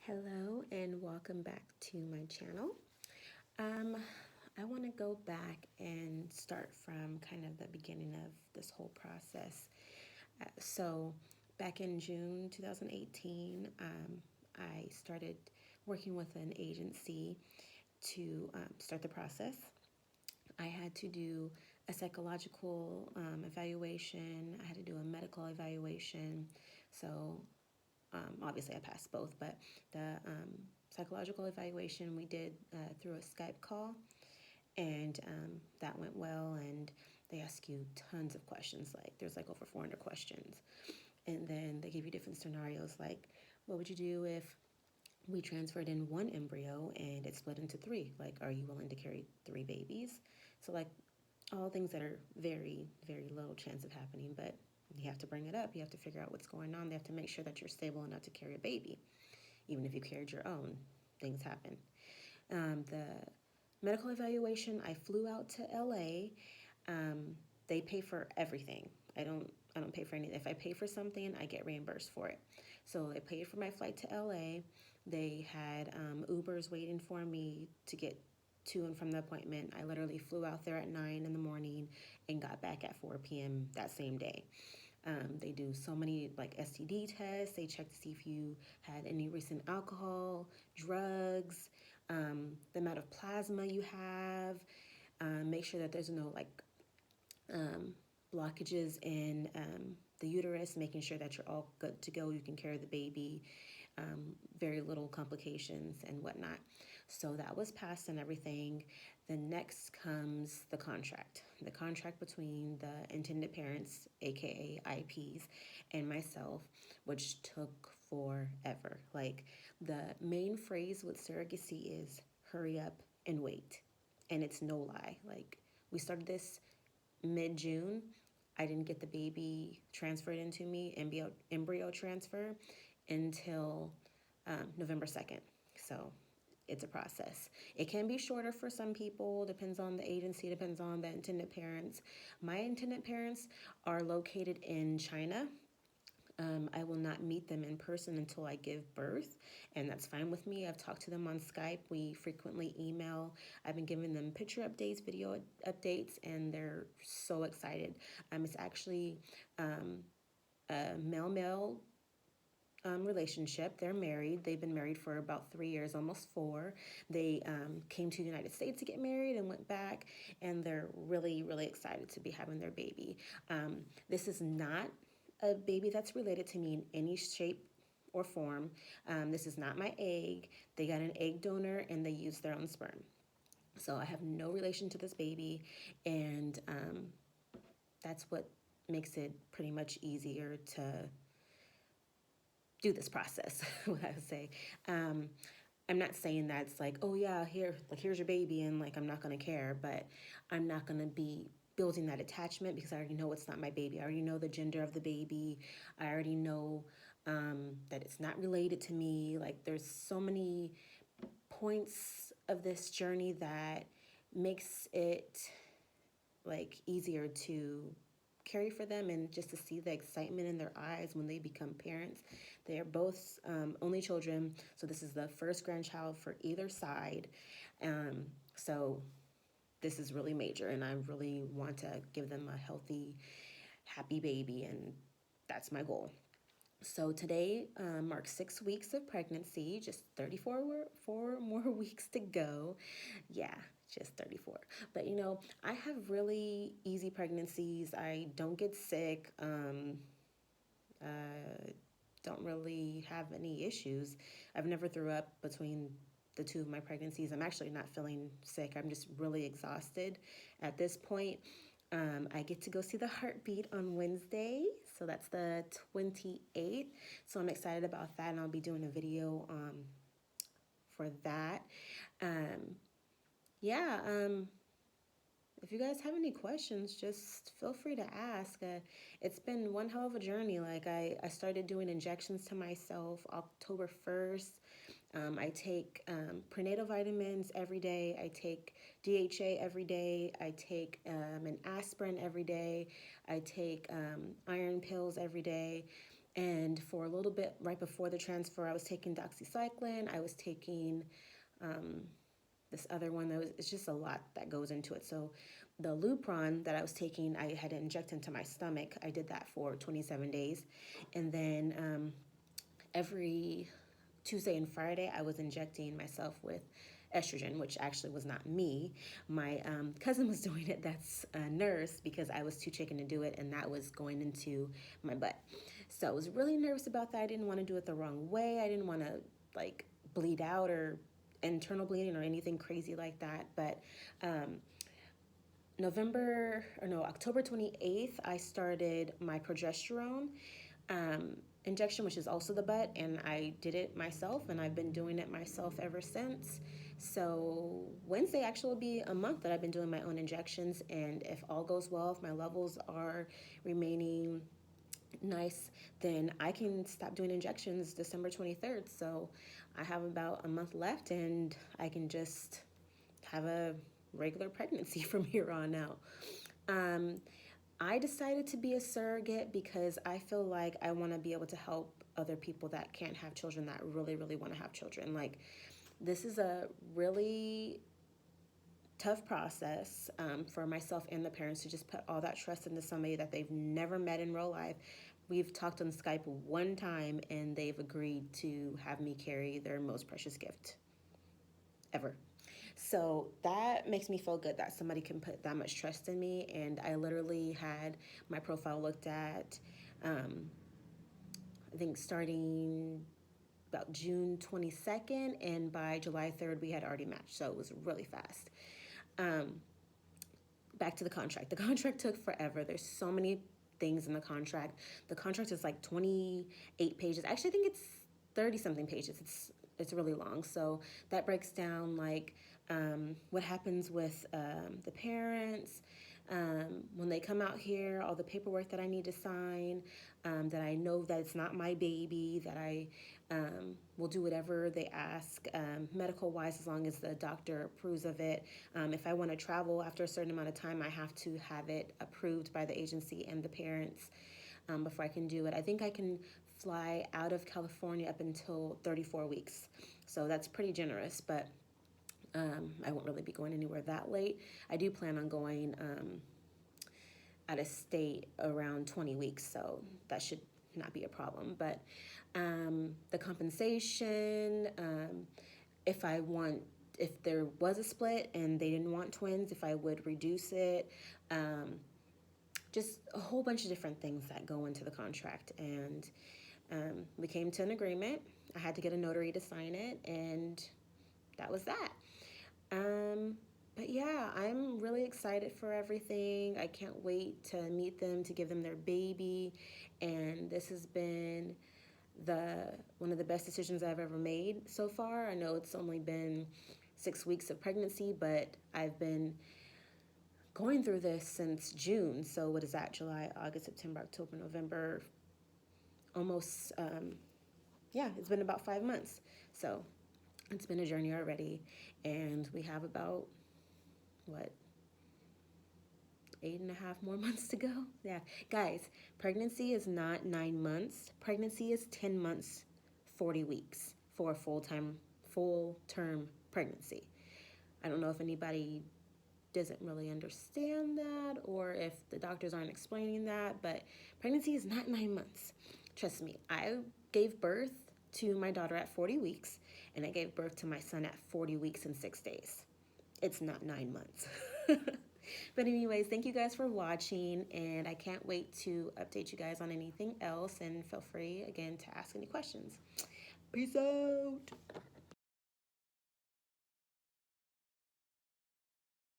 Hello and welcome back to my channel. Um, I want to go back and start from kind of the beginning of this whole process. So back in June 2018, I started working with an agency to start the process. I had to do a psychological evaluation. I had to do a medical evaluation. So obviously, I passed both, but the psychological evaluation we did through a Skype call, and that went well. And they ask you tons of questions. Like there's like over 400 questions, and then they give you different scenarios. Like, what would you do if we transferred in one embryo and it split into three? Like, are you willing to carry three babies? So like all things that are very, very little chance of happening, but you have to bring it up. You have to figure out what's going on. They have to make sure that you're stable enough to carry a baby. Even if you carried your own, things happen. The medical evaluation, I flew out to LA. They pay for everything. I don't pay for anything. If I pay for something, I get reimbursed for it. So they paid for my flight to LA. They had Ubers waiting for me to get to and from the appointment. I literally flew out there at 9 in the morning and got back at 4 p.m. that same day. They do so many like STD tests. They check to see if you had any recent alcohol, drugs, the amount of plasma you have. Make sure that there's no like blockages in the uterus, making sure that you're all good to go. You can carry the baby, very little complications and whatnot. So that was passed and everything. Then next comes the contract between the intended parents, aka IPs, and myself, which took forever. Like the main phrase with surrogacy is hurry up and wait. And it's no lie. Like we started this mid-June. I didn't get the baby transferred into me, embryo transfer, until November 2nd. So it's a process. It can be shorter for some people, depends on the agency, depends on the intended parents. My intended parents are located in China. I will not meet them in person until I give birth, and that's fine with me. I've talked to them on Skype. We frequently email. I've been giving them picture updates, video updates, and they're so excited. It's actually a male-male relationship. They're married. They've been married for about 3 years, almost four. They came to the United States to get married and went back, and they're really, really excited to be having their baby. This is not a baby that's related to me in any shape or form. This is not my egg. They got an egg donor and they used their own sperm. So I have no relation to this baby, and that's what makes it pretty much easier to do this process. What I would say. I'm not saying that's like, oh yeah, here's your baby, and like I'm not gonna care, but I'm not gonna be building that attachment because I already know it's not my baby. I already know the gender of the baby. I already know that it's not related to me. Like there's so many points of this journey that makes it like easier to carry for them, and just to see the excitement in their eyes when they become parents. They are both only children, so this is the first grandchild for either side. So this is really major, and I really want to give them a healthy, happy baby, and that's my goal. So today marks 6 weeks of pregnancy, just 4 more weeks to go. Yeah, just 34. But I have really easy pregnancies. I don't get sick. Don't really have any issues. I've never threw up between the two of my pregnancies. I'm actually not feeling sick. I'm just really exhausted at this point. I get to go see the heartbeat on Wednesday, so that's the 28th. So I'm excited about that, and I'll be doing a video for that. Yeah, if you guys have any questions, just feel free to ask. It's been one hell of a journey. Like I started doing injections to myself October 1st. I take prenatal vitamins every day. I take DHA every day. I take an aspirin every day. I take iron pills every day. And for a little bit right before the transfer, I was taking doxycycline. I was taking this other one that was, it's just a lot that goes into it. So the Lupron that I was taking, I had to inject into my stomach. I did that for 27 days. And then every Tuesday and Friday, I was injecting myself with estrogen, which actually was not me. My cousin was doing it, that's a nurse, because I was too chicken to do it, and that was going into my butt. So I was really nervous about that. I didn't want to do it the wrong way. I didn't want to like bleed out or internal bleeding or anything crazy like that. But October 28th, I started my progesterone injection, which is also the butt, and I did it myself, and I've been doing it myself ever since. So Wednesday actually will be a month that I've been doing my own injections, and if all goes well, if my levels are remaining nice, then I can stop doing injections December 23rd. So I have about a month left, and I can just have a regular pregnancy from here on out. I decided to be a surrogate because I feel like I want to be able to help other people that can't have children, that really, really want to have children. Like, this is a really tough process for myself and the parents to just put all that trust into somebody that they've never met in real life. We've talked on Skype one time, and they've agreed to have me carry their most precious gift ever. So that makes me feel good that somebody can put that much trust in me. And I literally had my profile looked at, I think starting about June 22nd, and by July 3rd, we had already matched. So it was really fast. Back to the contract. The contract took forever. There's so many things in the contract. The contract is like 28 pages. Actually, I think it's 30 something pages. It's really long. So that breaks down like what happens with the parents, when they come out here, all the paperwork that I need to sign, that I know that it's not my baby, that I will do whatever they ask medical wise, as long as the doctor approves of it. If I want to travel after a certain amount of time, I have to have it approved by the agency and the parents before I can do it. I think I can fly out of California up until 34 weeks. So that's pretty generous, but I won't really be going anywhere that late. I do plan on going out of state around 20 weeks, so that should not be a problem. But the compensation, if there was a split and they didn't want twins, if I would reduce it, just a whole bunch of different things that go into the contract. And we came to an agreement. I had to get a notary to sign it, and that was that. But yeah, I'm really excited for everything. I can't wait to meet them, to give them their baby. And this has been one of the best decisions I've ever made so far. I know it's only been 6 weeks of pregnancy, but I've been going through this since June. So what is that? July, August, September, October, November. Almost, it's been about 5 months. So it's been a journey already. And we have about, 8.5 more months to go? Yeah. Guys, pregnancy is not 9 months. Pregnancy is 10 months, 40 weeks for a full-term pregnancy. I don't know if anybody doesn't really understand that, or if the doctors aren't explaining that, but pregnancy is not 9 months. Trust me, I gave birth to my daughter at 40 weeks, and I gave birth to my son at 40 weeks and 6 days. It's not 9 months. But anyways, thank you guys for watching, and I can't wait to update you guys on anything else, and feel free again to ask any questions. Peace out.